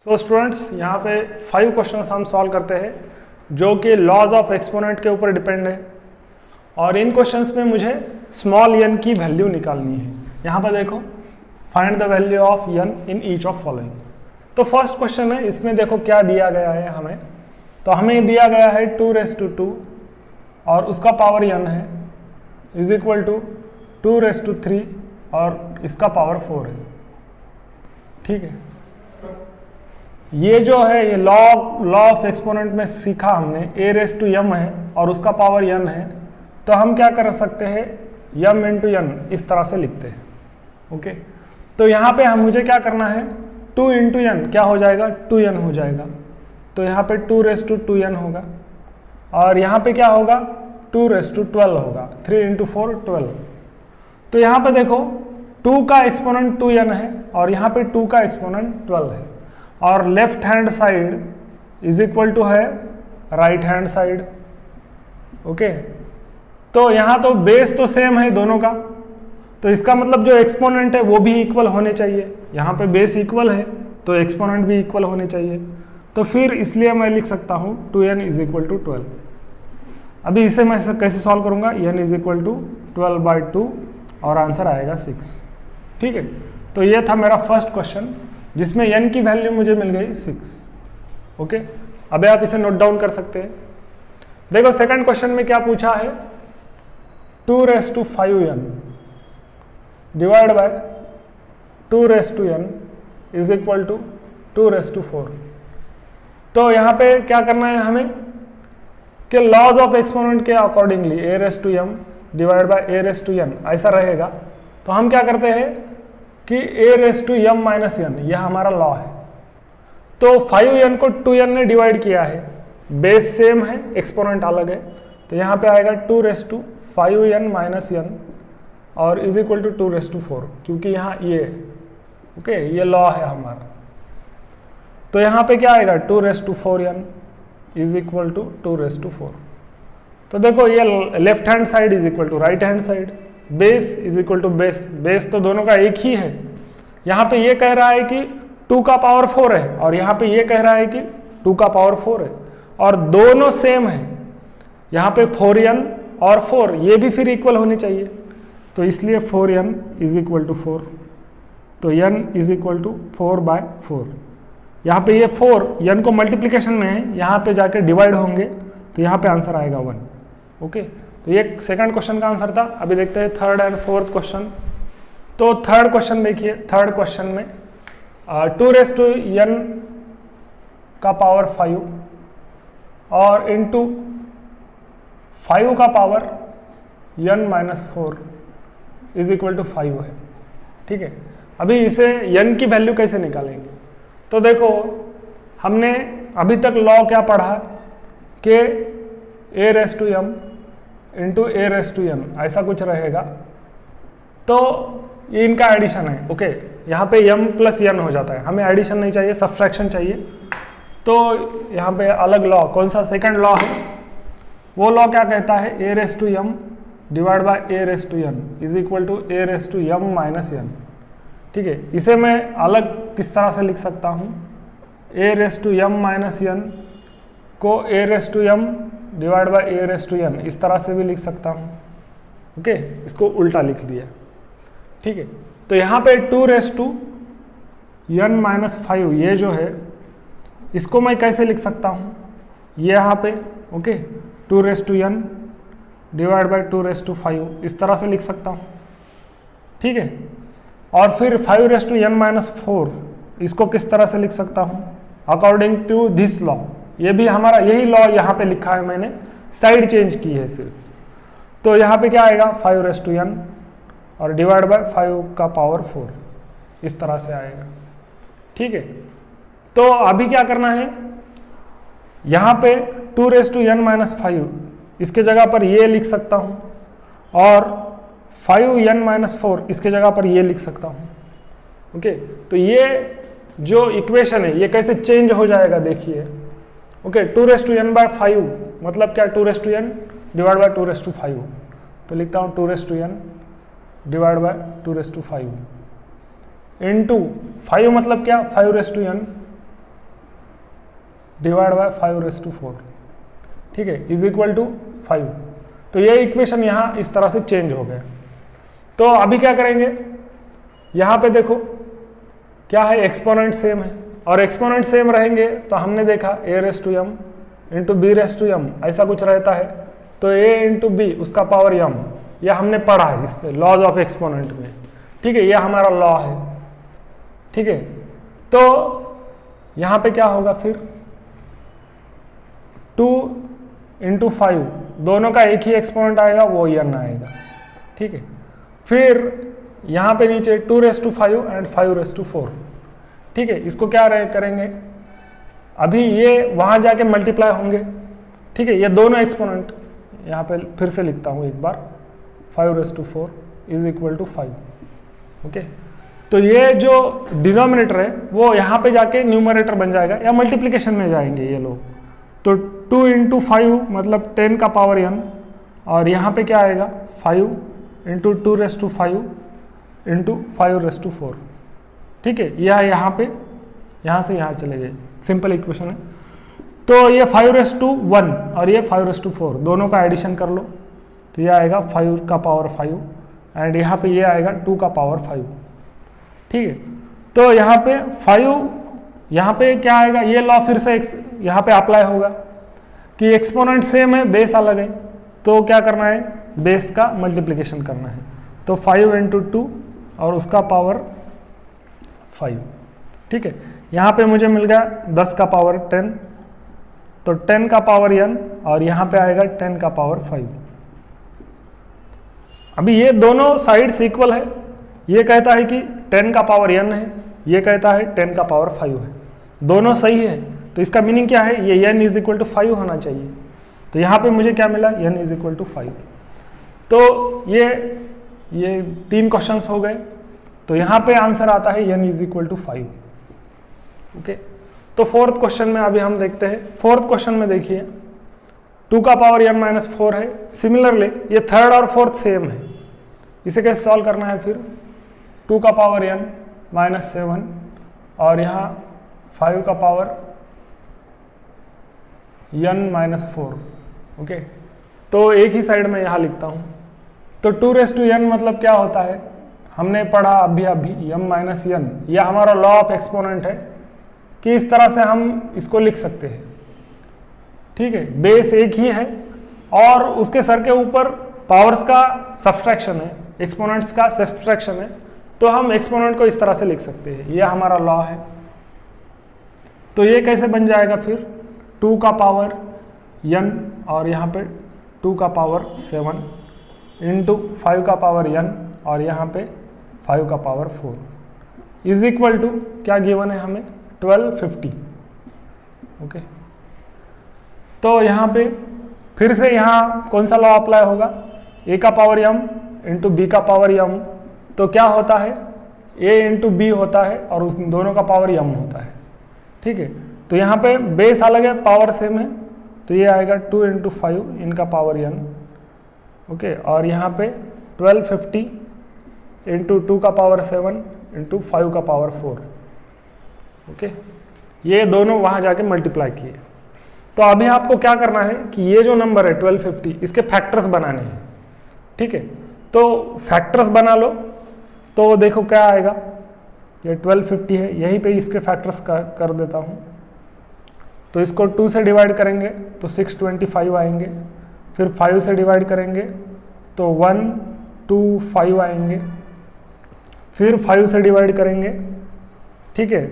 So students, यहाँ पे 5 questions हम सॉल्व करते हैं जो कि लॉज ऑफ एक्सपोनेंट के ऊपर डिपेंड है और इन क्वेश्चंस में मुझे स्मॉल n की वैल्यू निकालनी है। यहाँ पर देखो, find the value of n in each of following. तो फर्स्ट क्वेश्चन है, इसमें देखो क्या दिया गया है हमें। तो हमें दिया गया है 2⁻² और उसका पावर n है इज इक्वल टू 2⁻³ और इसका पावर 4 है। ठीक है, ये जो है ये लॉ ऑफ एक्सपोनेंट में सीखा हमने, a⁻m है और उसका पावर n है। तो हम क्या कर सकते हैं, m इंटू n इस तरह से लिखते हैं। ओके, तो यहाँ पे मुझे क्या करना है, 2 इंटू n क्या हो जाएगा, 2n हो जाएगा। तो यहाँ पे 2⁻2n होगा और यहाँ पे क्या होगा, 2⁻12 होगा। 3 इंटू 4 12। तो यहाँ पे देखो 2 का एक्सपोनेंट 2n है और यहाँ पे 2 का एक्सपोनेंट 12 है और left hand side is equal to है राइट हैंड साइड। ओके, तो यहाँ तो बेस तो सेम है दोनों का, तो इसका मतलब जो एक्सपोनेंट है वो भी इक्वल होने चाहिए। यहाँ पे बेस इक्वल है तो एक्सपोनेंट भी इक्वल होने चाहिए। तो फिर इसलिए मैं लिख सकता हूँ 2n इज इक्वल टू 12। अभी इसे मैं कैसे सॉल्व करूँगा, n इज इक्वल टू 12/2 और आंसर आएगा 6। ठीक है, तो ये था मेरा फर्स्ट क्वेश्चन जिसमें n की वैल्यू मुझे मिल गई 6। ओके, अबे आप इसे नोट डाउन कर सकते हैं। देखो सेकंड क्वेश्चन में क्या पूछा है, 2⁻5n divide by 2⁻n is equal to 2⁻4। तो यहाँ पे क्या करना है हमें कि लॉज ऑफ एक्सपोनेंट के accordingly a⁻m divide by a⁻n ऐसा रहेगा। तो हम क्या करते हैं कि a⁻m-n यह हमारा लॉ है। तो 5n को 2n ने डिवाइड किया है, बेस सेम है, एक्सपोनेंट अलग है। तो यहाँ पे आएगा 2⁻5n-n और इज इक्वल टू 2⁻4, क्योंकि यहाँ ये ओके ये लॉ है हमारा। तो यहाँ पे क्या आएगा 2⁻4n इज इक्वल टू 2⁻4। तो देखो ये left hand side is equal to right hand side, base is equal to base, base तो दोनों का एक ही है। यहाँ पे ये कह रहा है कि 2 का पावर 4 है और यहाँ पे ये कह रहा है कि 2 का पावर 4 है और दोनों सेम है। यहाँ पे 4n और 4 ये भी फिर इक्वल होने चाहिए, तो इसलिए 4n इज इक्वल टू 4। तो n इज इक्वल टू 4/4। यहाँ पे ये 4 n को मल्टीप्लीकेशन में है, यहाँ पे जाके डिवाइड होंगे तो यहाँ पे आंसर आएगा 1। ओके, तो ये सेकंड क्वेश्चन का आंसर था। अभी देखते हैं थर्ड एंड फोर्थ क्वेश्चन। तो थर्ड क्वेश्चन देखिए, थर्ड क्वेश्चन में 2⁻n का पावर 5 और इंटू 5 का power n-4 is equal to 5 है। ठीक है, अभी इसे n की वैल्यू कैसे निकालेंगे। तो देखो हमने अभी तक लॉ क्या पढ़ा कि a⁻m इंटू a⁻n ऐसा कुछ रहेगा। तो ये इनका एडिशन है। ओके, यहाँ पे m प्लस n हो जाता है, हमें एडिशन नहीं चाहिए, सब्सट्रैक्शन चाहिए। तो यहाँ पे अलग लॉ, कौन सा सेकंड लॉ है, वो लॉ क्या कहता है, a⁻m divide by a⁻n is equal to a⁻m-n। ठीक है, इसे मैं अलग किस तरह से लिख सकता हूँ, a⁻m-n को a⁻m डिवाइड बाय a⁻n इस तरह से भी लिख सकता हूँ। ओके, इसको उल्टा लिख दिया। ठीक है, तो यहाँ पे 2⁻n-5 ये जो है इसको मैं कैसे लिख सकता हूँ, ये यहाँ पे ओके 2⁻n डिवाइड बाय 2⁻5 इस तरह से लिख सकता हूँ। ठीक है, और फिर 5⁻n-4 इसको किस तरह से लिख सकता हूँ, अकॉर्डिंग टू दिस लॉ। ये भी हमारा यही लॉ यहाँ पे लिखा है, मैंने साइड चेंज की है सिर्फ। तो यहाँ पे क्या आएगा 5⁻n और डिवाइड बाय 5 का पावर 4 इस तरह से आएगा। ठीक है, तो अभी क्या करना है, यहाँ पे 2⁻n-5 इसके जगह पर ये लिख सकता हूँ और 5n-4 इसके जगह पर ये लिख सकता हूँ। ओके, तो ये जो इक्वेशन है ये कैसे चेंज हो जाएगा देखिए। ओके, 2⁻n/5 मतलब क्या, 2⁻n डिवाइड बाय 2�5। तो लिखता हूँ 2⁻n डिवाइड बाय 2�5 इंटू 5 मतलब क्या 5⁻n डिवाइड बाय 5⁴, ठीक है, इज इक्वल टू 5। तो ये इक्वेशन यहाँ इस तरह से चेंज हो गया। तो अभी क्या करेंगे, यहाँ पे देखो क्या है, एक्सपोनेंट सेम है, और एक्सपोनेंट सेम रहेंगे तो हमने देखा a⁻m इंटू b⁻m ऐसा कुछ रहता है, तो a इंटू बी उसका पावर m, यह हमने पढ़ा है इस पे लॉज ऑफ एक्सपोनेंट में, ठीक है, यह हमारा लॉ है, ठीक है। तो यहाँ पे क्या होगा फिर 2 इंटू 5, दोनों का एक ही एक्सपोनेंट आएगा, वो n आएगा, ठीक है। फिर यहाँ पे नीचे 2⁵ एंड 5⁴, ठीक है, इसको क्या करेंगे, अभी ये वहाँ जाके मल्टीप्लाई होंगे, ठीक है, ये दोनों एक्सपोनेंट यहाँ पे फिर से लिखता हूँ एक बार, 5⁴ इज इक्वल टू 5, ओके। तो ये जो डिनोमिनेटर है वो यहाँ पे जाके न्यूमरेटर बन जाएगा या मल्टीप्लिकेशन में जाएंगे ये लोग, तो 2 इंटू 5 मतलब 10 का पावर n, और यहाँ पे क्या आएगा 5 इंटू 2⁵ इंटू 5⁴, ठीक है, यह यहाँ पे यहाँ से यहाँ चले गए, सिंपल इक्वेशन है। तो ये 5⁻1 और ये 5⁻4 दोनों का एडिशन कर लो, तो ये आएगा 5 का पावर 5 एंड यहाँ पे ये आएगा 2 का पावर 5, ठीक है। तो यहाँ पे 5, यहाँ पे क्या आएगा, ये लॉ फिर से यहाँ पे अप्लाई होगा कि एक्सपोनेंट सेम है, बेस अलग है, तो क्या करना है, बेस का मल्टीप्लिकेशन करना है, तो 5 इंटू 2 और उसका पावर 5, ठीक है। यहाँ पे मुझे मिल गया 10 का पावर 10, तो 10 का पावर n और यहाँ पे आएगा 10 का पावर 5। अभी ये दोनों साइड्स इक्वल है, ये कहता है कि 10 का पावर n है, ये कहता है 10 का पावर 5 है, दोनों सही है, तो इसका मीनिंग क्या है, ये n इज इक्वल टू 5 होना चाहिए। तो यहाँ पे मुझे क्या मिला, n इज इक्वल टू 5। तो ये 3 क्वेश्चंस हो गए, तो यहाँ पे आंसर आता है n is equal to 5, okay. तो फोर्थ क्वेश्चन में अभी हम देखते हैं। फोर्थ क्वेश्चन में देखिए 2 का पावर n-4 है, सिमिलरली ये थर्ड और फोर्थ सेम है, इसे कैसे सॉल्व करना है, फिर 2 का पावर n-7 और यहाँ 5 का पावर n-4, ओके। तो एक ही साइड में यहाँ लिखता हूँ, तो 2n मतलब क्या होता है, हमने पढ़ा अभी m-n, यह हमारा लॉ ऑफ एक्सपोनेंट है कि इस तरह से हम इसको लिख सकते हैं, ठीक है, बेस एक ही है और उसके सर के ऊपर पावर्स का सब्सट्रैक्शन है, एक्सपोनेंट्स का सब्सट्रैक्शन है, तो हम एक्सपोनेंट को इस तरह से लिख सकते हैं, यह हमारा लॉ है। तो ये कैसे बन जाएगा फिर, 2 का पावर n और यहाँ पे 2 का पावर 7 इंटू 5 का पावर n और यहाँ पे 5 का पावर 4 इज इक्वल टू क्या गिवन है हमें, 1250, ओके। तो यहाँ पे फिर से यहाँ कौन सा लॉ अप्लाई होगा, a का पावर m इंटू बी का पावर m, तो क्या होता है, a इंटू बी होता है और उस दोनों का पावर m होता है, ठीक है। तो यहाँ पे बेस अलग है, पावर सेम है, तो ये आएगा 2 इंटू 5 इनका पावर n, ओके, और यहाँ पे 1250 इंटू 2 का पावर 7 इंटू 5 का पावर 4, ओके। ये दोनों वहाँ जाके मल्टीप्लाई किए। तो अभी आपको क्या करना है कि ये जो नंबर है 1250, इसके फैक्टर्स बनाने हैं, ठीक है। तो फैक्टर्स बना लो, तो देखो क्या आएगा, ये 1250 है, यहीं पे इसके फैक्टर्स कर देता हूँ। तो इसको 2 से डिवाइड करेंगे तो 625 आएंगे, फिर 5 से डिवाइड करेंगे तो 125 आएंगे, फिर 5 से डिवाइड करेंगे, ठीक है,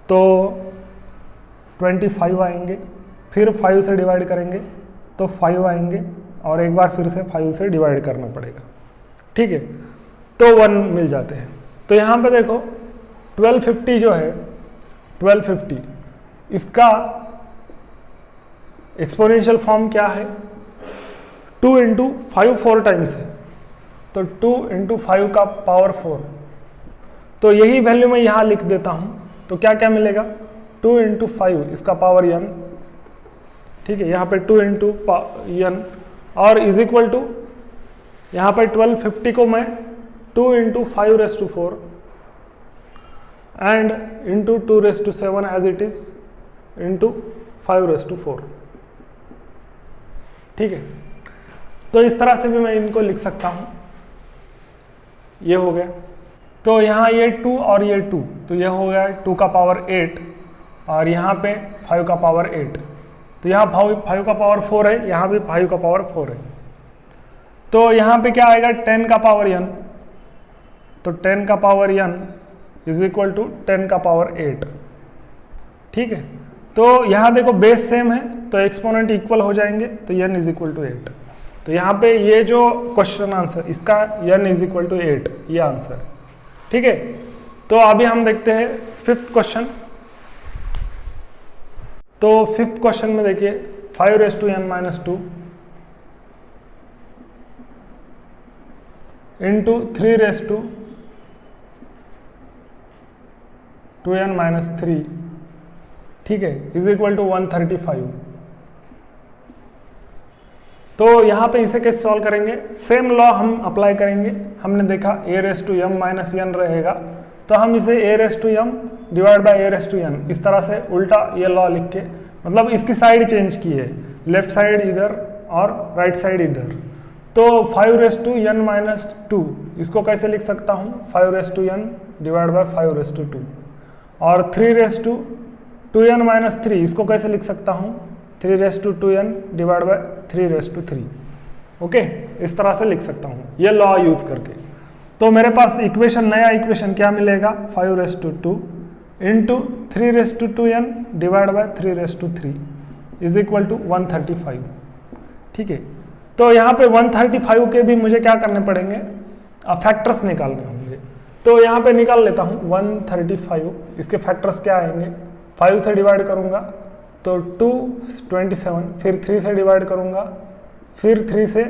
तो 25 आएंगे, फिर 5 से डिवाइड करेंगे तो 5 आएंगे, और एक बार फिर से 5 से डिवाइड करना पड़ेगा, ठीक है, तो 1 मिल जाते हैं। तो यहाँ पे देखो 1250 जो है, 1250 इसका एक्सपोनेंशियल फॉर्म क्या है, 2 इंटू 5 4 टाइम्स है, तो 2 इंटू 5 का पावर 4, तो यही वैल्यू मैं यहाँ लिख देता हूँ। तो क्या क्या मिलेगा, 2 इंटू 5 इसका पावर n, ठीक है, यहाँ पे 2 इंटू n और इज इक्वल टू यहाँ पे 1250 को मैं 2 into 5⁴ and into 2⁻7 as it is into 5⁴। ठीक है, तो इस तरह से भी मैं इनको लिख सकता हूँ। ये हो गया, तो यहाँ ये 2 और ये 2, तो ये हो गया 2 का पावर 8 और यहाँ पे 5 का पावर 8, तो यहाँ 5 का पावर 4 है, यहाँ भी 5 का पावर 4 है। तो यहाँ पे क्या आएगा 10 का पावर n, तो 10 का power n is equal to 10 का पावर 8। ठीक है, तो यहाँ देखो बेस सेम है तो एक्सपोनेंट इक्वल हो जाएंगे, तो n इज इक्वल टू 8। तो यहाँ पे ये जो क्वेश्चन आंसर इसका n इज इक्वल टू 8 ये आंसर है। ठीक है, तो अभी हम देखते हैं 5th क्वेश्चन। तो 5th क्वेश्चन में देखिए 5⁻n-2 इंटू 3⁻2n-3, ठीक है, इज इक्वल टू 135। तो यहाँ पे इसे कैसे सॉल्व करेंगे, सेम लॉ हम अप्लाई करेंगे। हमने देखा a⁻m-n रहेगा, तो हम इसे a⁻m डिवाइड बाय a⁻n इस तरह से उल्टा ये लॉ लिख के, मतलब इसकी साइड चेंज की है, लेफ्ट साइड इधर और राइट साइड इधर। तो 5⁻n-2 इसको कैसे लिख सकता हूँ, 5⁻n डिवाइड बाय 5⁻2, और 3⁻2n-3 इसको कैसे लिख सकता हूँ, 3⁻2n डिवाइड बाय 3⁻3। ओके, इस तरह से लिख सकता हूँ ये लॉ यूज करके। तो मेरे पास इक्वेशन, नया इक्वेशन क्या मिलेगा, 5⁻2 into 3⁻2n divide by 3⁻3 is equal to 135। ठीक है, तो यहाँ पे 135 के भी मुझे क्या करने पड़ेंगे, फैक्टर्स निकालने होंगे। तो यहाँ पे निकाल लेता हूँ 135, इसके फैक्टर्स क्या आएंगे, 5 से डिवाइड करूँगा तो 2 27, फिर 3 से डिवाइड करूँगा, फिर 3 से,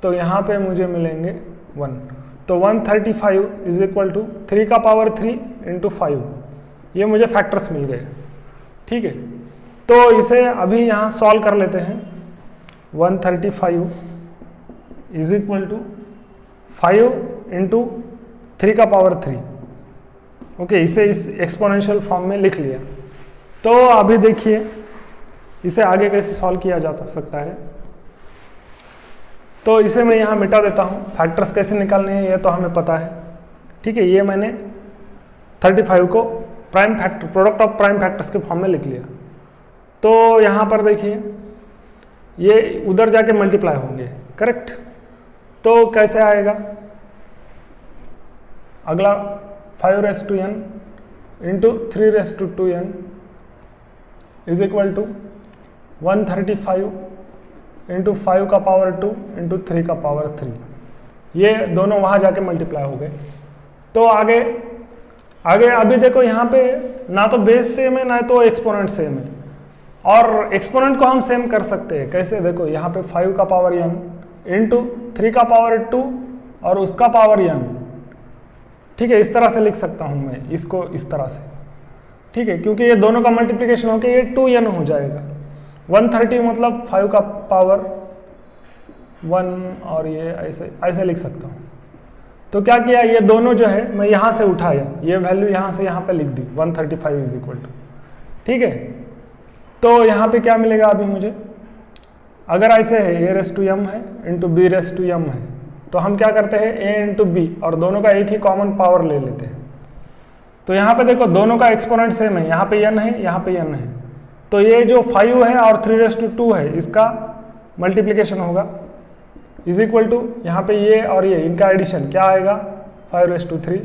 तो यहाँ पे मुझे मिलेंगे 1। तो 135 इज इक्वल टू 3 का पावर 3 इंटू 5, ये मुझे फैक्टर्स मिल गए। ठीक है, तो इसे अभी यहाँ सॉल्व कर लेते हैं। 135 इज इक्वल टू 5 इंटू 3 का पावर 3। ओके, इसे इस एक्सपोनेंशियल फॉर्म में लिख लिया। तो अभी देखिए इसे आगे कैसे सॉल्व किया जा सकता है। तो इसे मैं यहाँ मिटा देता हूँ, फैक्टर्स कैसे निकालने हैं ये तो हमें पता है। ठीक है, ये मैंने 35 को prime factor, product of prime factors के फॉर्म में लिख लिया। तो यहाँ पर देखिए ये उधर जाके मल्टीप्लाई होंगे, करेक्ट। तो कैसे आएगा, अगला 5⁻n into 3⁻2n is equal to 135 into 5 का पावर 2 इंटू 3 का पावर 3। ये दोनों वहाँ जाके मल्टीप्लाई हो गए। तो आगे अभी देखो यहाँ पे ना तो बेस सेम है ना तो एक्सपोनेंट सेम है, और एक्सपोनेंट को हम सेम कर सकते हैं कैसे, देखो यहाँ पे 5 का पावर n इंटू 3 का पावर 2 और उसका पावर n। ठीक है, इस तरह से लिख सकता हूँ मैं इसको, इस तरह से। ठीक है, क्योंकि ये दोनों का मल्टीप्लिकेशन होकर ये 2n हो जाएगा। 130 मतलब 5 का पावर 1 और ये ऐसे लिख सकता हूँ। तो क्या किया, ये दोनों जो है मैं यहाँ से उठाया, ये वैल्यू यहाँ से यहाँ पे लिख दी 135 इज इक्वल टू। ठीक है, तो यहाँ पे क्या मिलेगा अभी मुझे, अगर ऐसे है a⁻m है इंटू b⁻m है, तो हम क्या करते हैं a इंटू b और दोनों का एक ही कॉमन पावर ले लेते हैं। तो यहाँ पे देखो दोनों का एक्सपोनेंट सेम है, यहाँ पे n है, यहाँ पे n है, तो ये जो 5 है और 3⁻2 है इसका मल्टीप्लिकेशन होगा इज इक्वल टू, यहाँ पे ये और ये इनका एडिशन क्या आएगा 5⁻3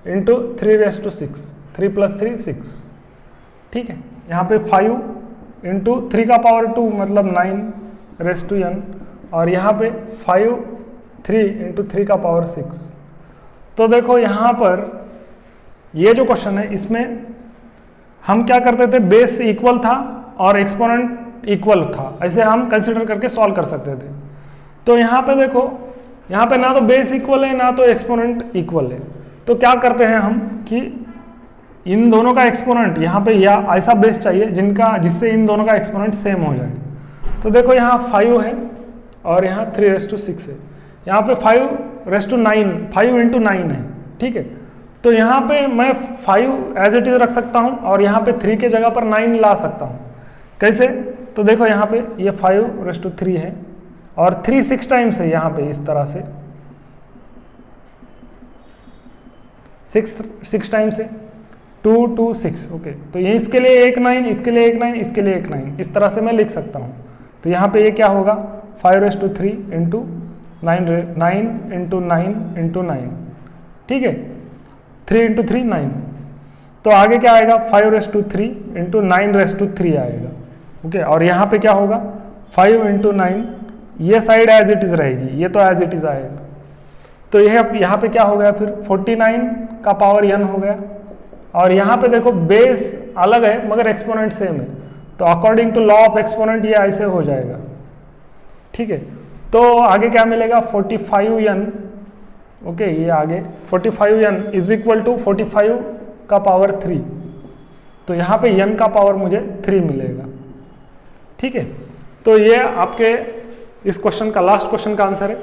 इंटू 3⁻6, 3 + 3 6। ठीक है, यहाँ पे 5 इंटू 3 का पावर 2 मतलब 9⁻n और यहाँ पे 3 इंटू 3 का पावर 6। तो देखो यहाँ पर ये जो क्वेश्चन है इसमें हम क्या करते थे, बेस इक्वल था और एक्सपोनेंट इक्वल था, ऐसे हम कंसिडर करके सॉल्व कर सकते थे। तो यहाँ पे देखो, यहाँ पे ना तो बेस इक्वल है ना तो एक्सपोनेंट इक्वल है, तो क्या करते हैं हम कि इन दोनों का एक्सपोनेंट यहाँ पे या ऐसा बेस चाहिए जिससे इन दोनों का एक्सपोनेंट सेम हो जाए। तो देखो यहाँ 5 है और यहाँ 3⁻6 है, यहाँ पे 5⁻9 5 इंटू 9 है। ठीक है, तो यहाँ पे मैं 5 एज इट इज रख सकता हूँ और यहाँ पे 3 के जगह पर 9 ला सकता हूँ। कैसे? तो देखो यहाँ पे ये 5⁻3 है और 3 6 टाइम्स है यहाँ पे, इस तरह से 6 टाइम्स है, 2 2 6। ओके, तो ये इसके लिए एक 9, इसके लिए एक 9, इसके लिए एक 9, इस तरह से मैं लिख सकता हूँ। तो यहाँ पे ये क्या होगा 5⁻3 इंटू 9 इंटू 9 इंटू 9, ठीक है, 3 इंटू 3 9। तो आगे क्या आएगा 5⁻3 इंटू 9⁻3 आएगा। ओके, और यहाँ पे क्या होगा 5 इंटू 9, ये साइड एज इट इज रहेगी, ये तो एज इट इज आएगा। तो यह यहाँ पे क्या हो गया फिर 49 का पावर n हो गया। और यहाँ पे देखो बेस अलग है मगर एक्सपोनेंट सेम है, तो according to law of exponent ये ऐसे हो जाएगा, ठीक है। तो आगे क्या मिलेगा 45n। ओके, ये आगे 45n इज इक्वल टू 45 का पावर 3। तो यहाँ पे n का पावर मुझे 3 मिलेगा, ठीक है। तो ये आपके इस क्वेश्चन का लास्ट क्वेश्चन का आंसर है।